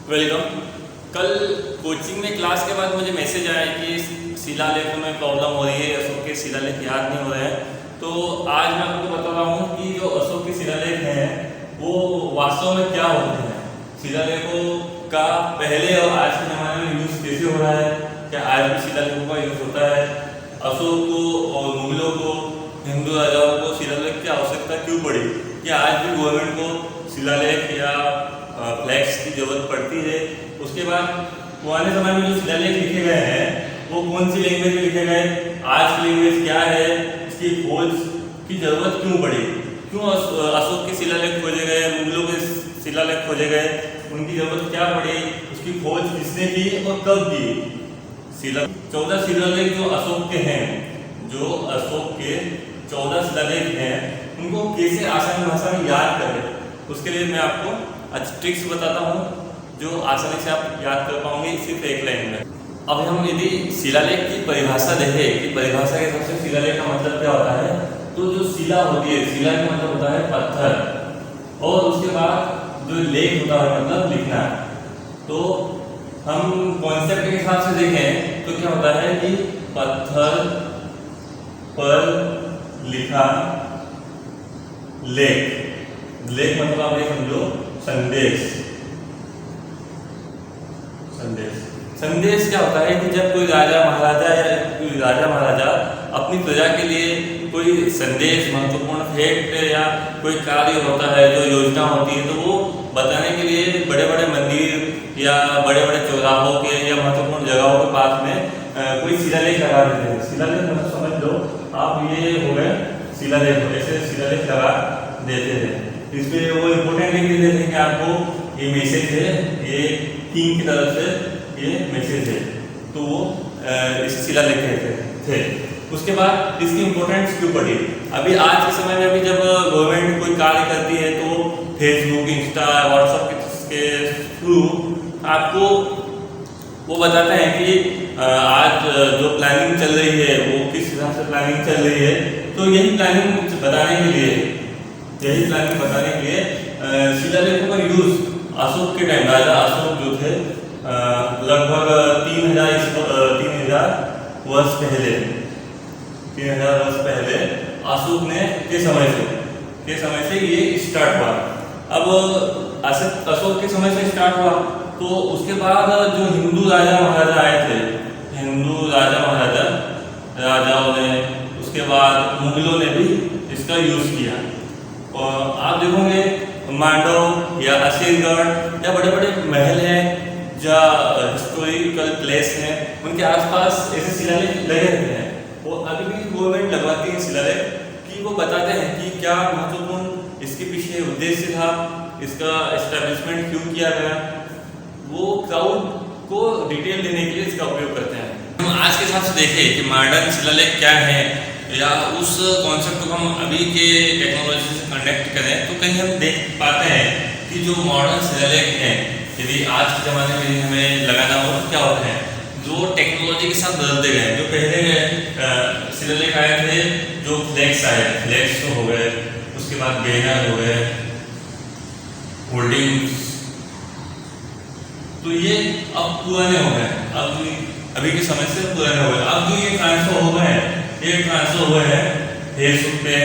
Welcome. कल coaching में class के बाद मुझे मैसेज आया कि शिलालेखों में प्रॉब्लम हो रही है, अशोक के शिलालेख याद नहीं हो रहे हैं। तो आज मैं आपको बता रहा हूँ कि जो अशोक के शिलालेख हैं वो वास्तव में क्या होते हैं, शिलालेखों का पहले और आज के ज़माने में यूज़ कैसे हो रहा है, क्या आज भी शिलालेखों का यूज़ होता है, अशोक को और मुगलों को, हिंदू राजाओं को शिलालेख की आवश्यकता क्यों पड़ी, क्या आज भी गवर्नमेंट को शिलालेख या फ्लैग्स की जरूरत पड़ती है। उसके बाद पुराने समय में जो शिलालेख लिखे गए हैं वो कौन सी लैंग्वेज में लिखे गए, आज की लैंग्वेज क्या है, इसकी खोज की जरूरत क्यों पड़ी, क्यों अशोक के शिलालेख खोजे गए, मुगलों के शिलालेख खोजे गए, उनकी जरूरत क्या पड़ी, उसकी खोज किसने की और कब की। 14 शिलालेख जो अशोक के हैं, जो अशोक के 14 शिलालेख हैं, उनको कैसे आसान भाषा में याद करें, उसके लिए मैं आपको अच्छी ट्रिक्स बताता हूँ जो आसानी से आप याद कर पाओगे सिर्फ एक लाइन में। अब हम यदि शिलालेख की परिभाषा देखें कि परिभाषा के हिसाब से शिलालेख का मतलब क्या होता है, तो जो शिला होती है, शिला का मतलब होता है पत्थर, और उसके बाद जो लेख होता है मतलब लिखना। तो हम कॉन्सेप्ट के हिसाब से देखें तो क्या होता है कि पत्थर पर लिखा लेख, लेख मतलब आप ये समझो संदेश। संदेश क्या होता है कि जब कोई राजा महाराजा अपनी प्रजा के लिए कोई संदेश, महत्वपूर्ण फैक्ट या कोई कार्य होता है, जो योजना होती है, तो वो बताने के लिए बड़े बड़े मंदिर या बड़े बड़े चौराहों के या महत्वपूर्ण जगहों के पास में कोई शिलालेख लगा देते हैं। शिलालेख मतलब समझ लो आप, ये हो गए शिलालेख, ऐसे शिलालेख लगा देते हैं। इसमें वो इम्पोर्टेंट लिख देते हैं कि आपको ये मैसेज है, ये किंग की तरफ से ये मैसेज है, तो वो इसे शिलालेख कहते थे। उसके बाद इसकी इम्पोर्टेंस क्यों पड़ी, अभी आज के समय में अभी जब गवर्नमेंट कोई कार्य करती है तो फेसबुक, इंस्टा, व्हाट्सएप के थ्रू आपको वो बताते हैं कि आज जो प्लानिंग चल रही है वो किस हिसाब से प्लानिंग चल रही है। तो यही प्लानिंग बताने के लिए शिलालेखों का यूज अशोक के टाइम, राजा अशोक जो थे लगभग 3000 वर्ष पहले अशोक ने के समय से ये स्टार्ट हुआ। अब अशोक के समय से स्टार्ट हुआ तो उसके बाद जो हिंदू राजा महाराजा आए थे, राजाओं ने, उसके बाद मुगलों ने भी इसका यूज किया। और आप देखोगे मांडव या असीरगढ़ या बड़े बड़े महल हैं या हिस्टोरिकल प्लेस हैं, उनके आसपास ऐसे शिलालेख लगे रहते हैं। और अभी भी गवर्नमेंट लगवाती है शिलालेख कि वो बताते हैं कि क्या महत्वपूर्ण इसके पीछे उद्देश्य था, इसका एस्टेब्लिशमेंट क्यों किया गया, वो क्राउड को डिटेल देने के लिए इसका उपयोग करते हैं। हम आज के हिसाब से देखें कि मॉडर्न शिलालेख क्या है या उस कॉन्सेप्ट को हम अभी के टेक्नोलॉजी से कनेक्ट करें तो कहीं हम देख पाते हैं कि जो मॉडर्न शिलालेख हैं, यदि आज के ज़माने में हमें लगाना हो तो क्या होते हैं, जो टेक्नोलॉजी के साथ बदलते गए। जो पहले शिलालेख आए थे, जो फ्लैग्स आए, फ्लैग्स हो गए, उसके बाद बैनर हो गए, होल्डिंग्स, तो ये अब पुराने हो गए, अब अभी के समय से पुराने हो गए। अब जो ये ट्रांसफर हो गए हैं, ये ट्रांसफर हुए हैं फेसबुक पे,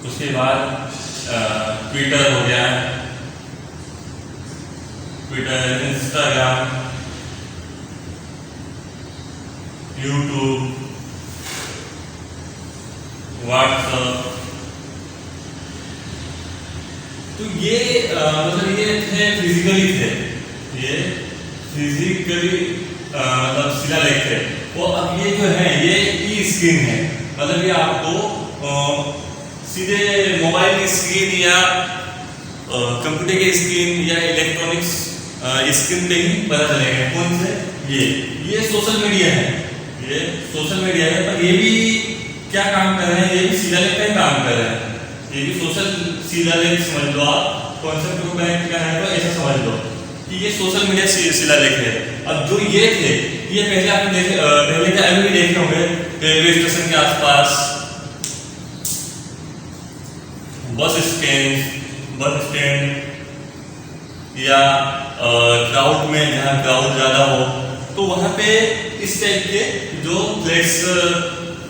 उसके बाद ट्विटर हो गया, ट्विटर, इंस्टाग्राम, यूट्यूब, व्हाट्सएप। तो ये मतलब ये थे फिजिकली मतलब शिलालेख थे। और अब ये जो है ये ई स्क्रीन है, मतलब ये आपको सीधे मोबाइल की स्क्रीन या कंप्यूटर की स्क्रीन या इलेक्ट्रॉनिक्स स्क्रीन पे ही पता चलेगा। कौन से, ये सोशल मीडिया है, पर ये भी क्या काम कर रहे हैं, ये भी शिलालेख का ही काम कर रहे हैं। ये भी सोशल शिलालेख समझ लो आप, कॉन्सेप्ट को कनेक्ट करना है तो ऐसा समझ लो कि ये सोशल मीडिया शिलालेख है। अब जो ये थे, ये पहले आपने देखे, पहले क्या अभी भी देखे होंगे रेलवे स्टेशन के आसपास, बस स्टैंड, या क्राउड में जहाँ क्राउड ज़्यादा हो, तो वहाँ पे इस टाइप के जो फ्लेक्स,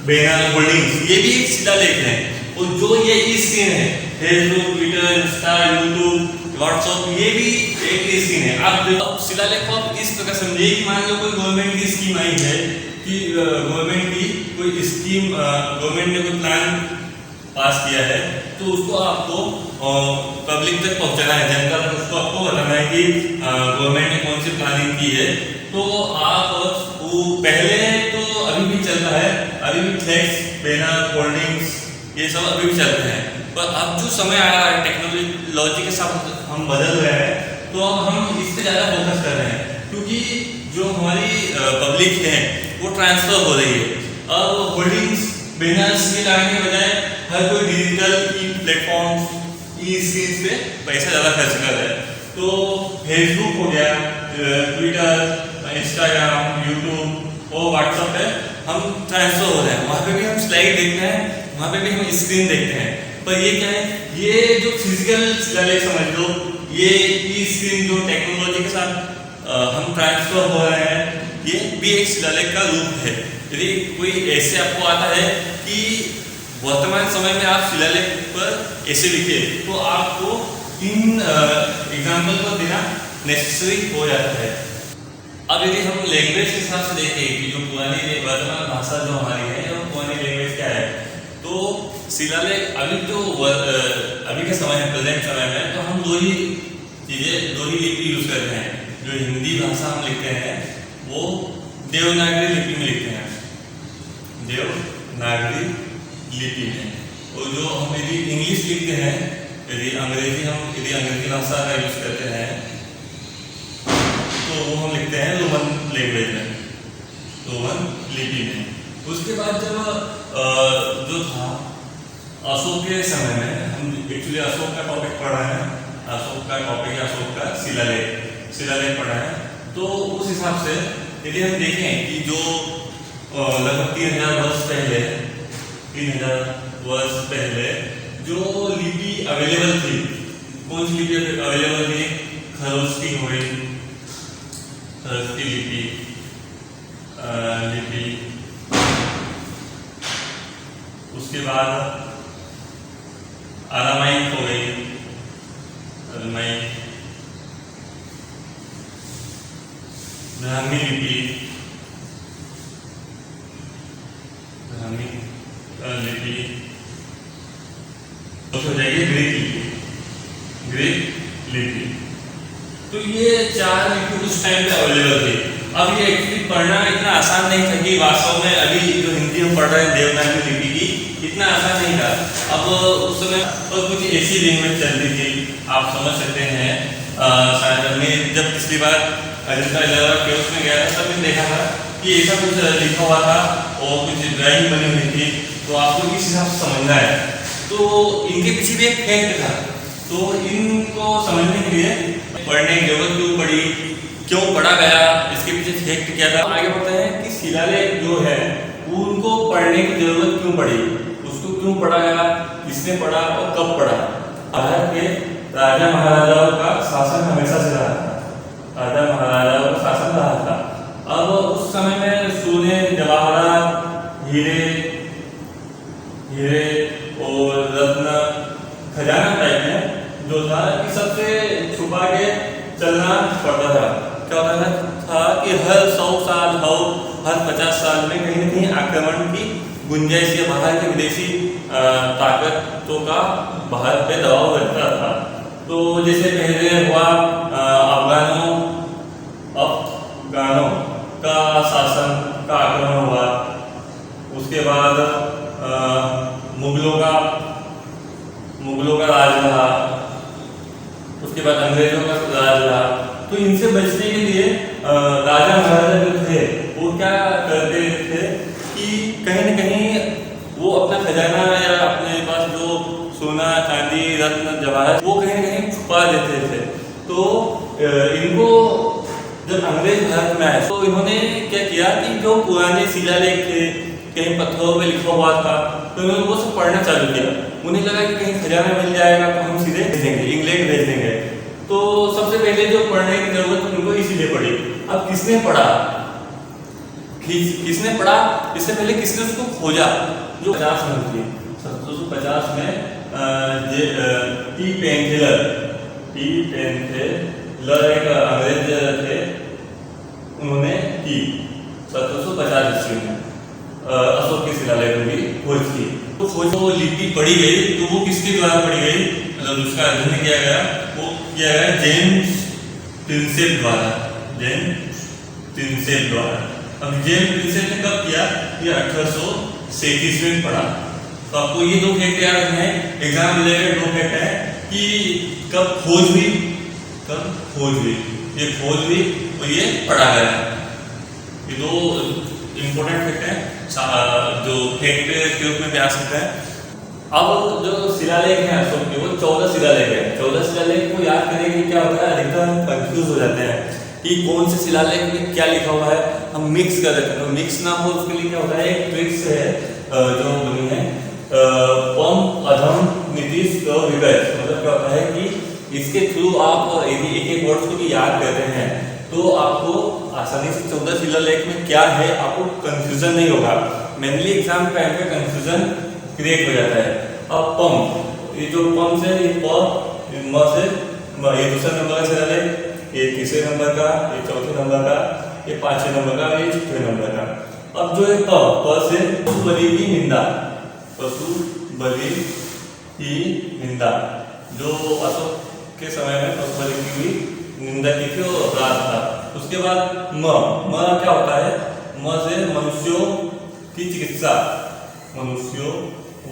बैनर, होर्डिंग्स, ये भी एक शिलालेख है। और जो ये स्क्रीन है, Facebook, Twitter, Insta, YouTube, WhatsApp, ये भी एक स्कीम है। आप शिलालेख को आप इस प्रकार समझिए कि मान लो कोई गवर्नमेंट की स्कीम आई है कि गवर्नमेंट की कोई स्कीम, गवर्नमेंट ने कोई प्लान पास किया है, तो उसको आपको पब्लिक तक पहुंचाना है, जनता तक उसको आपको बताना है कि गवर्नमेंट ने कौन सी प्लानिंग की है। तो आप वो पहले तो अभी भी चलता है, अभी भी फ्लेक्स, बैनर, होर्डिंग्स, ये सब अभी भी चलते हैं। पर अब जो समय आया है, टेक्नोलॉजी के साथ हम बदल रहे हैं, तो अब हम इस पे ज़्यादा फोकस कर रहे हैं, क्योंकि जो हमारी पब्लिक है वो ट्रांसफ़र हो रही है। अब होर्डिंग्स, बैनर्स के लगाने के बजाय हर कोई डिजिटल प्लेटफॉर्म्स, स्क्रीन पे पैसा ज़्यादा खर्च कर रहा है। तो फेसबुक हो गया, ट्विटर, इंस्टाग्राम, यूट्यूब और व्हाट्सएप पे हम ट्रांसफ़र हो रहे हैं, वहाँ पे भी हम स्लाइड देखते हैं, वहाँ पे भी हम स्क्रीन देखते हैं। पर ये क्या है, ये जो फिजिकल शिलालेख समझ लो, ये स्क्रीन जो टेक्नोलॉजी के साथ हम ट्रांसफ़र हो रहे हैं, ये भी एक शिलालेख का रूप है। यदि कोई ऐसे आपको आता है कि वर्तमान समय में आप शिलालेख पर ऐसे लिखे, तो आपको इन एग्जाम्पल को देना नेसेसरी हो जाता है। अब यदि हम लैंग्वेज के हिसाब से देखें कि जो पुरानी वर्तमान भाषा जो हमारी है, वो पुरानी लैंग्वेज क्या है, तो शिलालेख अभी के समय में, प्रेजेंट समय में, तो हम दो ही लिपि यूज करते हैं। जो हिंदी भाषा हम लिखते हैं वो देवनागरी लिपि में लिखते हैं, देवनागरी लिपि में। और जो हम यदि इंग्लिश लिखते हैं, यदि अंग्रेजी भाषा का यूज करते हैं, तो वो हम लिखते हैं रोमन लैंग्वेज में, रोमन लिपि में। उसके बाद जब जो था अशोक के समय में, हम एक्चुअली अशोक का टॉपिक पढ़ा है, अशोक का शिलालेख पढ़ा है। तो उस हिसाब से यदि हम देखें कि जो लगभग 3000 वर्ष पहले जो लिपि अवेलेबल थी, कौन सी लिपि अवेलेबल थी? खरोष्टी हो गई, खरोष्टी लिपि, उसके बाद अरामाइक हो गई, ब्राह्मी लिपि, हो जाएगी ग्रीक लिपि। तो ये 4 लिपि उस टाइम पे अवेलेबल थी। अब ये एक्चुअली पढ़ना इतना आसान नहीं था कि वास्तव में अभी जो हिंदी हम पढ़ रहे हैं देवनागरी लिपि की, इतना आसान नहीं था। अब उस समय और कुछ ऐसी लैंग्वेज चलती थी, आप समझ सकते हैं। शायद मैं जब पिछली बार अजंता एलोरा केव्स में गया था, तब मैंने देखा था कि ऐसा कुछ लिखा हुआ था और कुछ ड्राइंग बनी हुई थी, तो आपको किस हिसाब से समझना है। तो इनके पीछे भी एक फैक्ट था, तो इनको समझने के लिए पढ़ने की जरूरत क्यों पड़ी, क्यों पढ़ा गया, इसके पीछे फैक्ट क्या था। आगे बढ़ते हैं कि शिलालेख जो है उनको पढ़ने की जरूरत क्यों पड़ी, उसको क्यों पढ़ा गया, किसने पढ़ा और कब पढ़ा। भारत के राजा महाराजाओं का शासन हमेशा से रहा था, राजा महाराजाओं का शासन रहा था। अब उस समय में सोने, जवाहरात, हीरे और रत्न, खजाना टाइप में जो था, कि सबसे छुपा के चलना पड़ता था। क्या होता था कि हर 100 साल हर 50 साल में कहीं न कहीं आक्रमण की गुंजाइश या बाहर की विदेशी ताकतों का भारत पे दबाव रहता था। तो जैसे पहले हुआ अफगानों का शासन का आक्रमण हुआ, उसके बाद मुगलों का राज रहा, उसके बाद अंग्रेजों का राज रहा। तो इनसे बचने के लिए राजा महाराजा जो थे वो क्या करते थे कि कहीं न कहीं वो अपना खजाना या अपने पास जो सोना, चांदी, रत्न, जवाहर, वो कहीं न कहीं छुपा देते थे। तो इनको जब अंग्रेज भारत में आए, तो इन्होंने क्या किया कि जो पुराने शिलालेख थे, कहीं पत्थरों पे लिखा हुआ था, तो इन्होंने वो सब पढ़ना चालू किया। उन्हें लगा कि कहीं खजाना मिल जाएगा तो हम सीधे भेज देंगे, इंग्लैंड भेज देंगे। तो सबसे सबसे पहले जो पढ़ने की जरूरत उनको इसीलिए पड़ी। अब किसने पढ़ा, किसने पढ़ा, इससे पहले किसने उसको खोजा। जो 50 में थी 1750 में टी पेनथिलर एक अंग्रेज थे, उन्होंने की 1750 ईस्वी में अशोक के शिलालेखों की खोज की। तो खोज वो लिपि पढ़ी गई, तो वो किसके द्वारा पढ़ी गई, मतलब उसका अध्ययन किया गया, वो किया गया जेम्स प्रिंसेप द्वारा। अब जेम्स प्रिंसेप ने कब किया, ये 1837 में पढ़ा। तो आपको ये दो फैक्ट याद रखने हैं, एग्जाम रिलेटेड दो फैक्ट है कि कब खोज हुई, ये खोज हुई और ये पढ़ा गया। ये दो इम्पोर्टेंट फैक्ट है जो फैक्ट के रूप में भी आ सकता है। अब जो शिलालेख है अशोक के, वो 14 शिलालेख है। 14 शिलालेख को याद करने के क्या होता है, अधिकतर हम कंफ्यूज हो जाते हैं कि कौन से शिलालेख में क्या लिखा हुआ है, हम मिक्स कर देते हैं। तो मिक्स ना हो उसके लिए क्या होता है, एक ट्रिक्स है जो बनी है पम अधम नीतीश विवेक। मतलब क्या होता है कि इसके थ्रू आप यदि एक वर्ड्स को भी याद करते हैं तो आपको आसानी से 14 शिलालेख में क्या है आपको कंफ्यूजन नहीं होगा। मेनली एग्जाम टाइम पे कंफ्यूजन क्रिएट हो जाता है। अब पम, ये जो पम से ये प म से ये दूसरा नंबर का शिलालेख, ये तीसरे नंबर का, ये चौथे नंबर का, ये पांचवें नंबर का, ये छठवें नंबर का। अब जो है प से पशु बलि की निंदा, पशु बलि की निंदा, जो अशोक के समय में पशु बलि की भी निंदा की थी और अपराध था। उसके बाद म क्या होता है, म से मनुष्यों की चिकित्सा, मनुष्यों व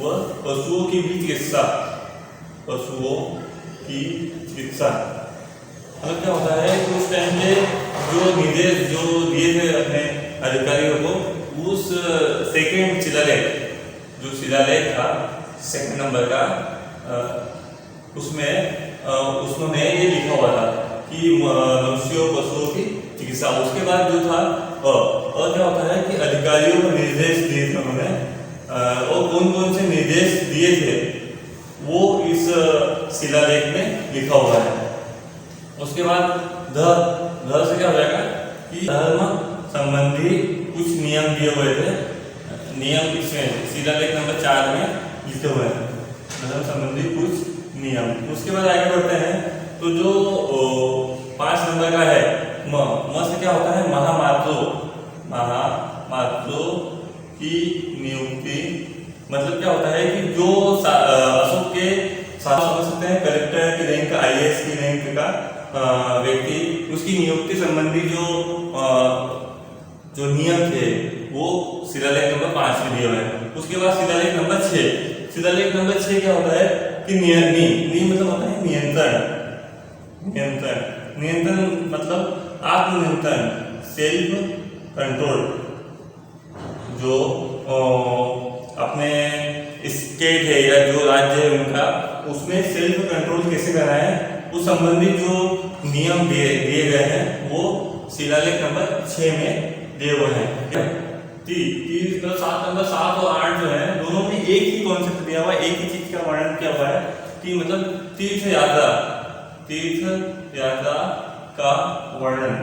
पशुओं की भी चिकित्सा, पशुओं की चिकित्सा। अब क्या होता है कि उस टाइम पे जो निर्देश जो दिए थे अपने अधिकारियों को, उस सेकेंड शिलालेख, जो शिलालेख था सेकंड नंबर का, उसमें उसमें ये लिखा हुआ था कि मनुष्यों पशुओं की चिकित्सा। उसके बाद जो था और क्या होता है कि अधिकारियों को निर्देश दिए थे उन्होंने, और कौन कौन से निर्देश दिए थे वो इस शिलालेख में लिखा हुआ है। उसके बाद धर्म से क्या हो जाएगा कि धर्म संबंधी कुछ नियम दिए हुए थे, नियम इसमें शिलालेख नंबर 4 में लिखे हुए हैं, धर्म संबंधी कुछ नियम। उसके बाद आगे बढ़ते हैं तो जो 5 नंबर का है म से क्या होता है, महामात्रों की नियुक्ति। मतलब क्या होता है कि जो अशोक के साथ समझ सकते हैं कलेक्टर की रैंक, IAS की रैंक का व्यक्ति, उसकी नियुक्ति संबंधी जो नियम थे वो शिलालेख नंबर 5 में दिए हुए हैं। उसके बाद शिलालेख नंबर 6, शिलालेख नंबर 6 क्या होता है कि मतलब होता है नियंत्रण मतलब आत्मनियंत्रण, सेल्फ कंट्रोल। जो अपने स्टेट है या जो राज्य है उनका, उसमें सेल्फ कंट्रोल कैसे करना है उस संबंधी जो नियम दिए गए हैं वो शिलालेख नंबर 6 में दिए हुए हैं। 7 नंबर 7 और 8 जो है दोनों में एक ही कॉन्सेप्ट दिया हुआ है, एक ही चीज का वर्णन किया हुआ है कि मतलब तीर्थ यात्रा का वर्णन।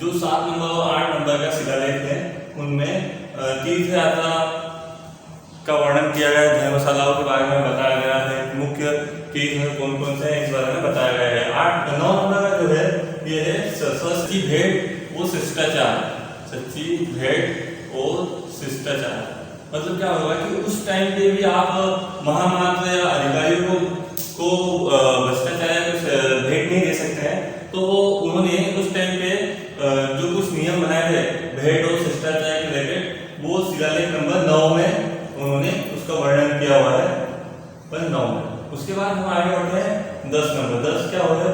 जो 7 नंबर और 8 नंबर का शिलालेख है उनमें तीर्थ यात्रा का वर्णन किया गया है, धर्मशालाओं के बारे में बताया गया है, मुख्य तीर्थ कौन कौन से हैं इस बारे में बताया गया है। 9 नंबर का जो है ये है सच्ची भेंट और शिष्टाचार, सच्ची भेंट और शिष्टाचार। मतलब क्या होगा कि उस टाइम पे भी आप महामात्र या अधिकारियों को भ्रष्टाचार या कुछ भेंट नहीं दे सकते हैं, तो उन्होंने उस टाइम पे जो कुछ नियम बनाए थे भेंट और शिष्टाचार के रिलेटेड, वो शिलालेख नंबर 9 में उन्होंने उसका वर्णन किया हुआ है, पर 9 में। उसके बाद हम आगे बढ़ते हैं 10 नंबर। 10 क्या होता है,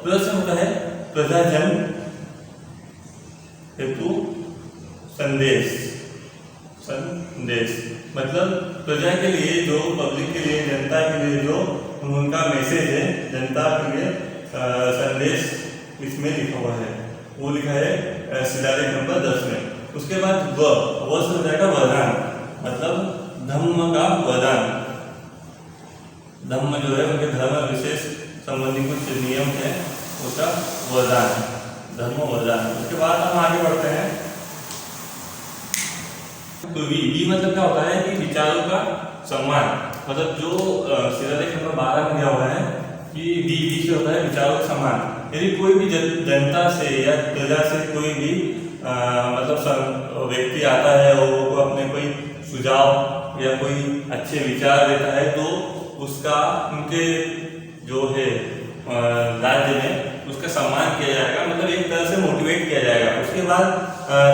प्लस होता है प्रजाजन हेतु संदेश। मतलब प्रजा के लिए, जो पब्लिक के लिए, जनता के लिए जो उनका मैसेज है, जनता के लिए संदेश इसमें लिखा हुआ है, वो लिखा है शिलालेख नंबर 10 में। उसके बाद व से हो जाएगा वरदान, मतलब धम्म का वरदान। धम्म जो है उनके धर्म विशेष संबंधी कुछ नियम है, उसका वरदान, धर्म वरदान। उसके बाद हम आगे बढ़ते हैं। तो वी मतलब क्या होता है कि विचारों का सम्मान, मतलब जो शिलालेख नंबर 12 में दिया हुआ है कि वी से होता है विचारों का सम्मान। यदि कोई भी जनता से या प्रजा से कोई भी मतलब व्यक्ति आता है और वो अपने कोई सुझाव या कोई अच्छे विचार देता है, तो उसका उनके जो है राज्य में उसका सम्मान किया जाएगा, मतलब एक तरह से मोटिवेट किया जाएगा। उसके बाद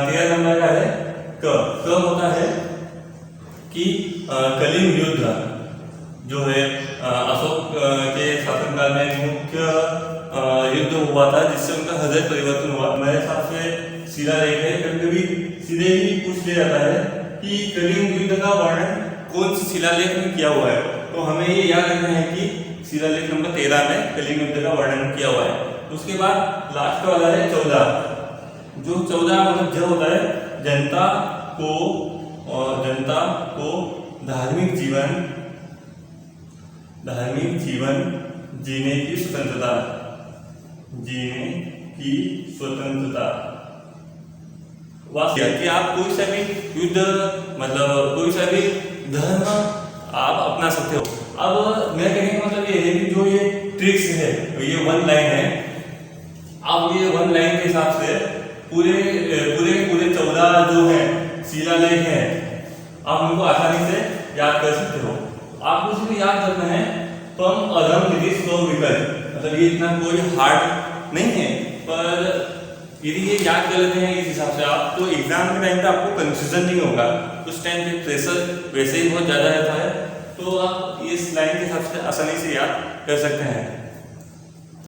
13 नंबर का है क होता है कि कलिंग युद्ध जो है अशोक के शासनकाल में मुख्य युद्ध हुआ था, जिससे उनका हृदय परिवर्तन हुआ। मेरे हिसाब से शिलालेख है, कभी सीधे ही पूछ लिया जाता है कि कलिंग युद्ध का वर्णन कौन सी शिलालेख में किया हुआ है, तो हमें ये याद रखना है कि शिलालेख नंबर 13 में कलिंग युद्ध का वर्णन किया हुआ है। उसके बाद लास्ट वाला है 14, जो 14 मतलब जो होता है जनता को धार्मिक जीवन जीने की स्वतंत्रता कि आप कोई सा भी युद्ध मतलब कोई सा भी धर्म आप अपना सकते हो। अब मैं कहने का मतलब ये है कि जो ये ट्रिक्स है, ये 1 लाइन है, अब ये 1 लाइन के हिसाब से पूरे 14 जो है शिलालेख है, आप उनको आसानी से याद कर सकते हो। आपको सिर्फ याद करना है पम अधम निधि स्लो विकल्प, मतलब ये इतना कोई हार्ड नहीं है, पर यदि ये याद कर लेते हैं इस हिसाब से आप, तो एग्जाम के टाइम पे आपको कंफ्यूजन नहीं होगा। उस टाइम पे प्रेशर वैसे ही बहुत ज़्यादा रहता है, तो आप इस लाइन के हिसाब से आसानी से याद कर सकते हैं।